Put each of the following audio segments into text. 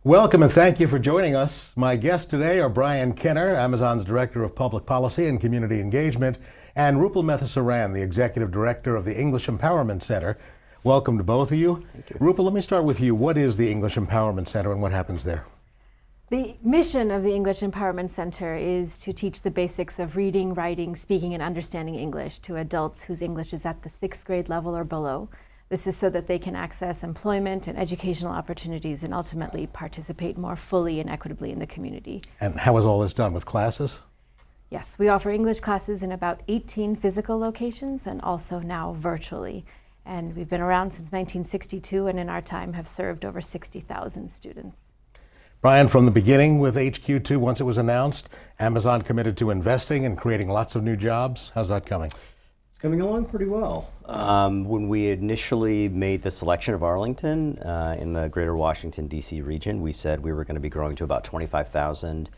Welcome and thank you for joining us. My guests today are Brian Kenner, Amazon's Director of Public Policy and Community Engagement, and Rupal Methasaran, the Executive Director of the English Empowerment Center. Welcome to both of you. Thank you. Rupal, let me start with you. What is the English Empowerment Center and what happens there? The mission of the English Empowerment Center is to teach the basics of reading, writing, speaking, and understanding English to adults whose English is at the 6th grade level or below. This is so that they can access employment and educational opportunities and ultimately participate more fully and equitably in the community. And how is all this done, with classes? Yes, we offer English classes in about 18 physical locations and also now virtually. And we've been around since 1962 and in our time have served over 60,000 students. Brian, from the beginning with HQ2, once it was announced, Amazon committed to investing and creating lots of new jobs. How's that coming? Coming along pretty well. When we initially made the selection of Arlington in the greater Washington, D.C. region, we said we were going to be growing to about 25,000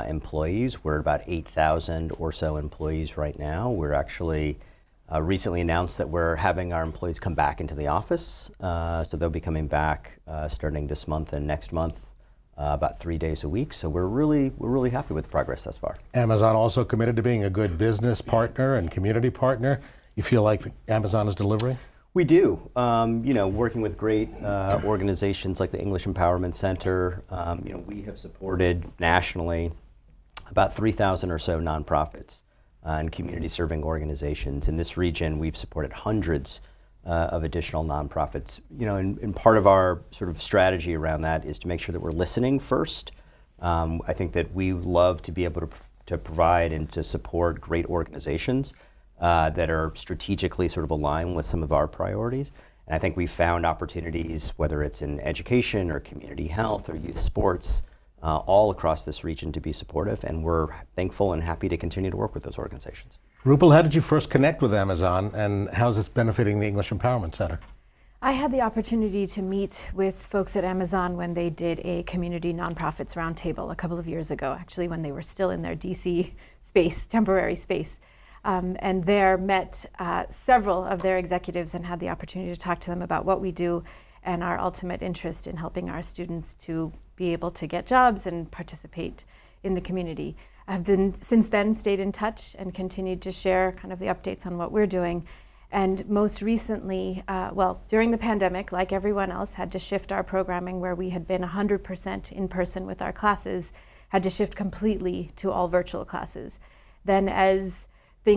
employees. We're at about 8,000 or so employees right now. We're actually recently announced that we're having our employees come back into the office. So they'll be coming back starting this month and next month. About 3 days a week, so we're really happy with the progress thus far. Amazon also committed to being a good business partner and community partner. You feel like Amazon is delivering? We do. Working with great organizations like the English Empowerment Center, we have supported nationally about 3,000 or so nonprofits and community-serving organizations. In this region, we've supported hundreds of additional nonprofits. And part of our sort of strategy around that is to make sure that we're listening first. I think that we love to be able to provide and to support great organizations that are strategically sort of aligned with some of our priorities. And I think we've found opportunities, whether it's in education or community health or youth sports, all across this region to be supportive. And we're thankful and happy to continue to work with those organizations. Rupal, how did you first connect with Amazon, and how's this benefiting the English Empowerment Center? I had the opportunity to meet with folks at Amazon when they did a community nonprofits roundtable a couple of years ago, actually when they were still in their DC space, temporary space. And there met several of their executives and had the opportunity to talk to them about what we do and our ultimate interest in helping our students to be able to get jobs and participate in the community. I've been since then stayed in touch and continued to share kind of the updates on what we're doing. And most recently, during the pandemic, like everyone else, had to shift our programming where we had been 100% in person with our classes, had to shift completely to all virtual classes. Then as we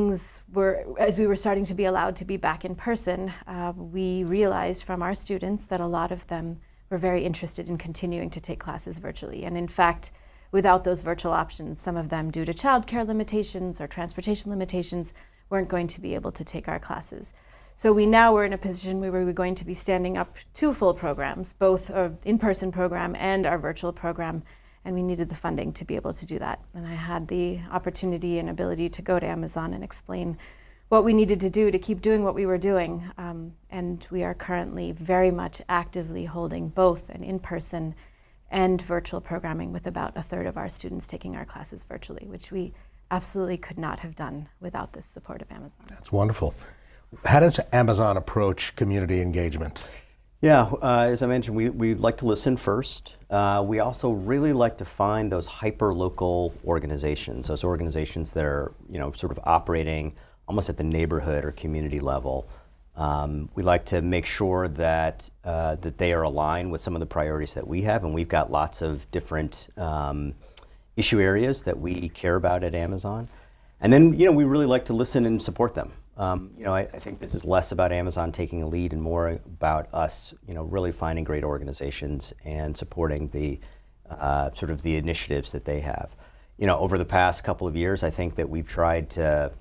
were starting to be allowed to be back in person, we realized from our students that a lot of them were very interested in continuing to take classes virtually. And in fact, without those virtual options, some of them, due to childcare limitations or transportation limitations, weren't going to be able to take our classes. So we now were in a position where we were going to be standing up 2 full programs, both our in-person program and our virtual program, and we needed the funding to be able to do that. And I had the opportunity and ability to go to Amazon and explain what we needed to do to keep doing what we were doing. And we are currently very much actively holding both an in-person and virtual programming, with about 1/3 of our students taking our classes virtually, which we absolutely could not have done without the support of Amazon. That's wonderful. How does Amazon approach community engagement? Yeah, as I mentioned, we like to listen first. We also really like to find those hyper-local organizations, those organizations that are sort of operating almost at the neighborhood or community level. We like to make sure that they are aligned with some of the priorities that we have, and we've got lots of different issue areas that we care about at Amazon. And then we really like to listen and support them. I think this is less about Amazon taking a lead and more about us really finding great organizations and supporting the sort of the initiatives that they have. Over the past couple of years, I think that we've tried to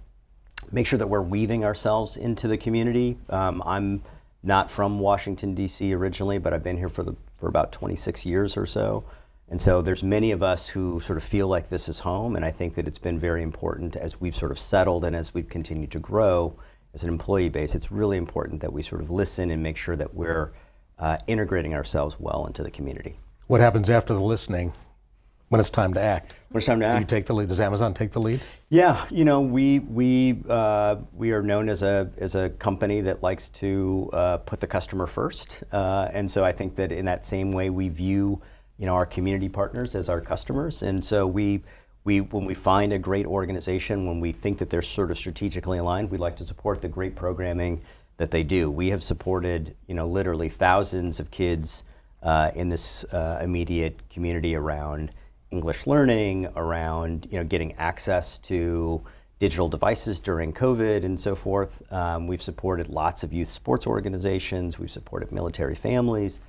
make sure that we're weaving ourselves into the community. I'm not from Washington, D.C. originally, but I've been here for about 26 years or so. And so there's many of us who sort of feel like this is home, and I think that it's been very important as we've sort of settled and as we've continued to grow as an employee base. It's really important that we sort of listen and make sure that we're integrating ourselves well into the community. What happens after the listening when it's time to act? When it's time to act. Do you take the lead? Does Amazon take the lead? Yeah, we are known as a company that likes to put the customer first, and so I think that in that same way we view our community partners as our customers. And so when we find a great organization, when we think that they're sort of strategically aligned, we like to support the great programming that they do. We have supported, literally thousands of kids in this immediate community around English learning, around getting access to digital devices during COVID and so forth. We've supported lots of youth sports organizations. We've supported military families.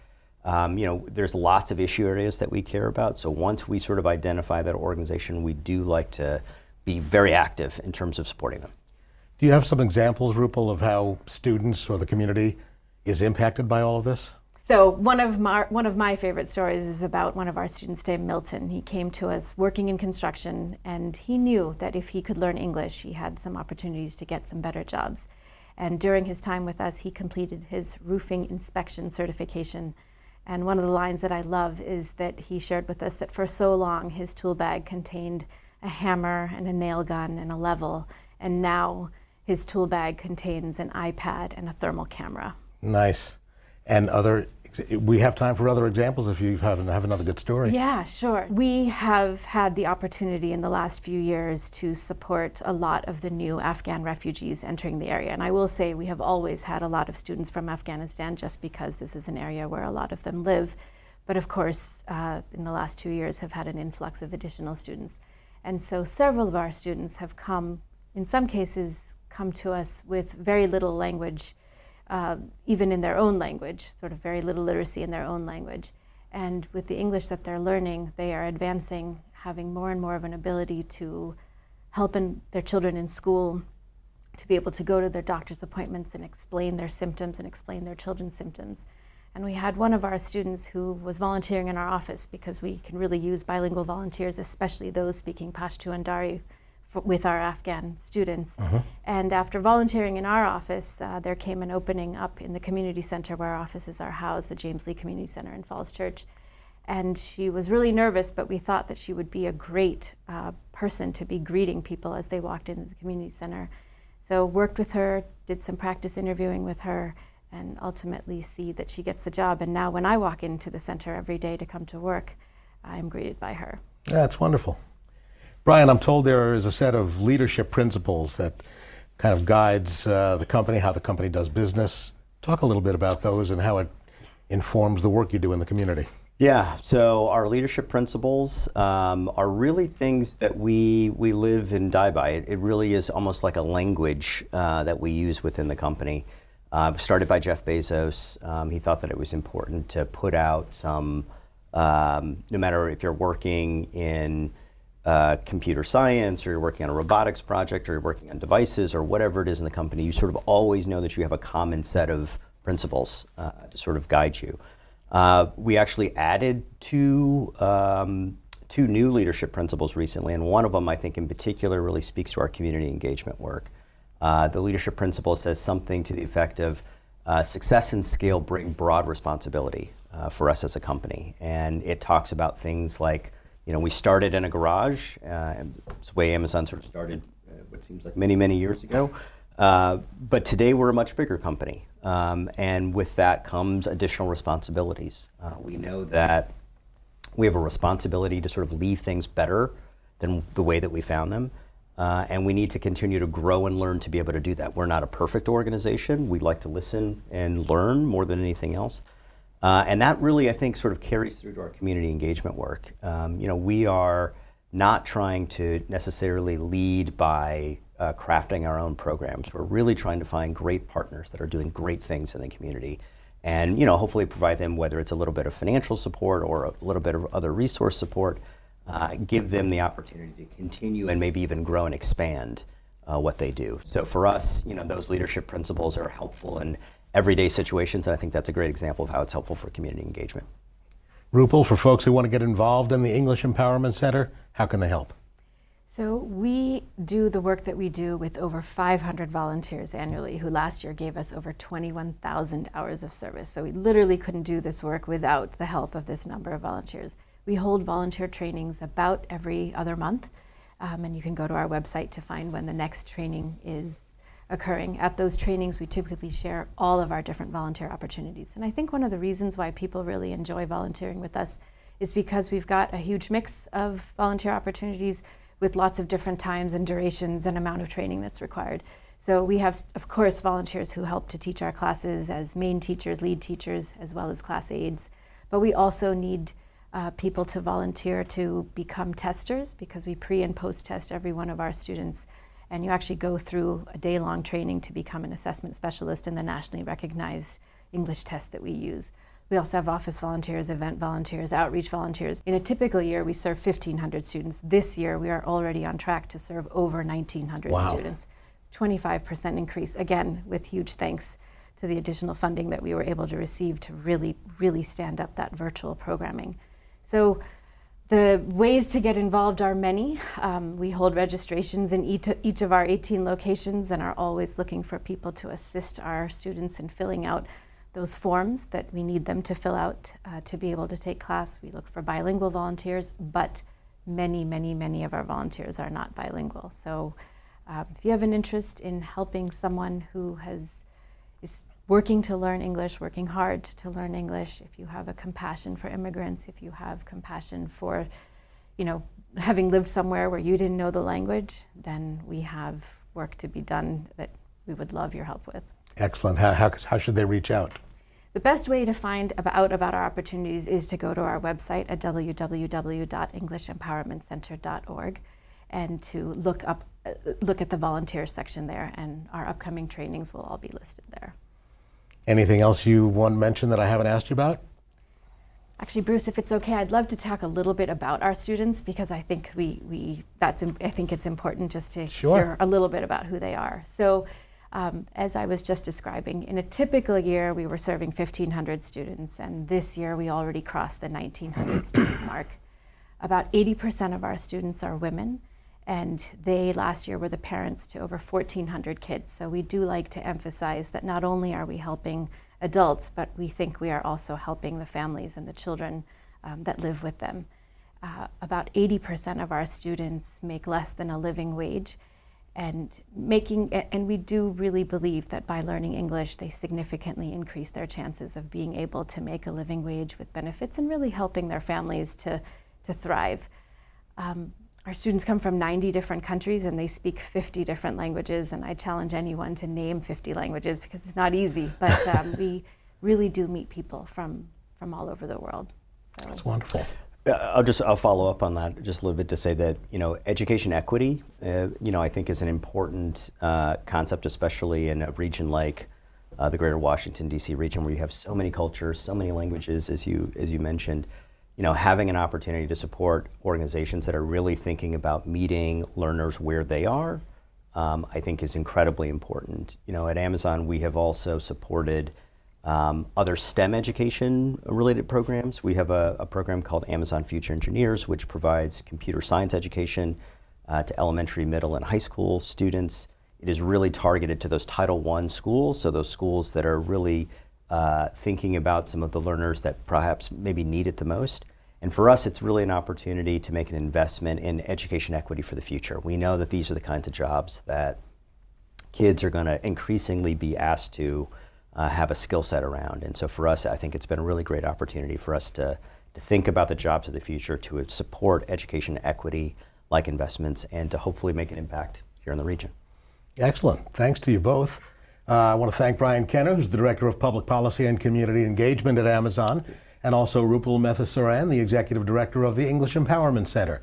There's lots of issue areas that we care about. So once we sort of identify that organization, we do like to be very active in terms of supporting them. Do you have some examples, Rupal, of how students or the community is impacted by all of this? So one of my favorite stories is about one of our students named Milton. He came to us working in construction, and he knew that if he could learn English, he had some opportunities to get some better jobs. And during his time with us, he completed his roofing inspection certification. And one of the lines that I love is that he shared with us that for so long his tool bag contained a hammer and a nail gun and a level, and now his tool bag contains an iPad and a thermal camera. Nice. And we have time for other examples if you have another good story. Yeah, sure. We have had the opportunity in the last few years to support a lot of the new Afghan refugees entering the area. And I will say we have always had a lot of students from Afghanistan just because this is an area where a lot of them live. But of course, in the last 2 years have had an influx of additional students. And so several of our students have come, in some cases, come to us with very little language, even in their own language, sort of very little literacy in their own language. And with the English that they're learning, they are advancing, having more and more of an ability to help their children in school, to be able to go to their doctor's appointments and explain their symptoms and explain their children's symptoms. And we had one of our students who was volunteering in our office because we can really use bilingual volunteers, especially those speaking Pashto and Dari, with our Afghan students. And after volunteering in our office, there came an opening up in the community center where our offices are housed, the James Lee Community Center in Falls Church. And she was really nervous, but we thought that she would be a great person to be greeting people as they walked into the community center. So worked with her, did some practice interviewing with her, and ultimately see that she gets the job. And now when I walk into the center every day to come to work, I'm greeted by her. That's wonderful. Brian, I'm told there is a set of leadership principles that kind of guides the company, how the company does business. Talk a little bit about those and how it informs the work you do in the community. Yeah, so our leadership principles are really things that we live and die by. It really is almost like a language that we use within the company. Started by Jeff Bezos. He thought that it was important to put out some, no matter if you're working in computer science, or you're working on a robotics project, or you're working on devices, or whatever it is in the company, you sort of always know that you have a common set of principles to sort of guide you. We actually added two new leadership principles recently, and one of them I think in particular really speaks to our community engagement work. The leadership principle says something to the effect of success and scale bring broad responsibility for us as a company, and it talks about things like, we started in a garage. It's the way Amazon sort of started, what seems like many, many years ago. But today we're a much bigger company. And with that comes additional responsibilities. We know that we have a responsibility to sort of leave things better than the way that we found them. And we need to continue to grow and learn to be able to do that. We're not a perfect organization. We'd like to listen and learn more than anything else. And that really, I think, sort of carries through to our community engagement work. We are not trying to necessarily lead by crafting our own programs. We're really trying to find great partners that are doing great things in the community, and hopefully provide them, whether it's a little bit of financial support or a little bit of other resource support, give them the opportunity to continue and maybe even grow and expand what they do. So for us, those leadership principles are helpful in everyday situations, and I think that's a great example of how it's helpful for community engagement. Rupal, for folks who want to get involved in the English Empowerment Center, how can they help? So we do the work that we do with over 500 volunteers annually, who last year gave us over 21,000 hours of service. So we literally couldn't do this work without the help of this number of volunteers. We hold volunteer trainings about every other month, and you can go to our website to find when the next training is occurring. At those trainings, we typically share all of our different volunteer opportunities. And I think one of the reasons why people really enjoy volunteering with us is because we've got a huge mix of volunteer opportunities with lots of different times and durations and amount of training that's required. So we have, of course, volunteers who help to teach our classes as main teachers, lead teachers, as well as class aides. But we also need people to volunteer to become testers, because we pre and post test every one of our students. And you actually go through a day-long training to become an assessment specialist in the nationally recognized English test that we use. We also have office volunteers, event volunteers, outreach volunteers. In a typical year, we serve 1,500 students. This year, we are already on track to serve over 1,900 students. 25% increase, again, with huge thanks to the additional funding that we were able to receive to really, really stand up that virtual programming. So the ways to get involved are many. We hold registrations in each of our 18 locations and are always looking for people to assist our students in filling out those forms that we need them to fill out to be able to take class. We look for bilingual volunteers, but many, many, many of our volunteers are not bilingual. So if you have an interest in helping someone who is working to learn English, working hard to learn English, if you have a compassion for immigrants, if you have compassion for, having lived somewhere where you didn't know the language, then we have work to be done that we would love your help with. Excellent. How should they reach out? The best way to find out about our opportunities is to go to our website at www.englissempowermentcenter.org and to look at the volunteer section there, and our upcoming trainings will all be listed there. Anything else you want to mention that I haven't asked you about? Actually, Bruce, if it's okay, I'd love to talk a little bit about our students, because I think I think it's important just to hear a little bit about who they are. So, as I was just describing, in a typical year, we were serving 1,500 students, and this year we already crossed the 1,900 student mark. About 80% of our students are women, and they last year were the parents to over 1,400 kids. So we do like to emphasize that not only are we helping adults, but we think we are also helping the families and the children that live with them. About 80% of our students make less than a living wage, and we do really believe that by learning English, they significantly increase their chances of being able to make a living wage with benefits and really helping their families to thrive. Our students come from 90 different countries and they speak 50 different languages, and I challenge anyone to name 50 languages because it's not easy, but we really do meet people from all over the world. So. That's wonderful. I'll follow up on that just a little bit to say that, education equity, I think is an important concept, especially in a region like the greater Washington, D.C. region, where you have so many cultures, so many languages, as you mentioned. Having an opportunity to support organizations that are really thinking about meeting learners where they are, I think is incredibly important. At Amazon, we have also supported other STEM education related programs. We have a program called Amazon Future Engineers, which provides computer science education to elementary, middle, and high school students. It is really targeted to those Title I schools, so those schools that are really thinking about some of the learners that perhaps maybe need it the most. And for us, it's really an opportunity to make an investment in education equity for the future. We know that these are the kinds of jobs that kids are going to increasingly be asked to have a skill set around. And so for us, I think it's been a really great opportunity for us to think about the jobs of the future, to support education equity like investments, and to hopefully make an impact here in the region. Excellent. Thanks to you both. I want to thank Brian Kenner, who's the Director of Public Policy and Community Engagement at Amazon, and also Rupal Mehta-Saran, the Executive Director of the English Empowerment Center.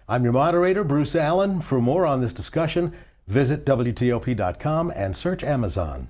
I'm your moderator, Bruce Allen. For more on this discussion, visit WTOP.com and search Amazon.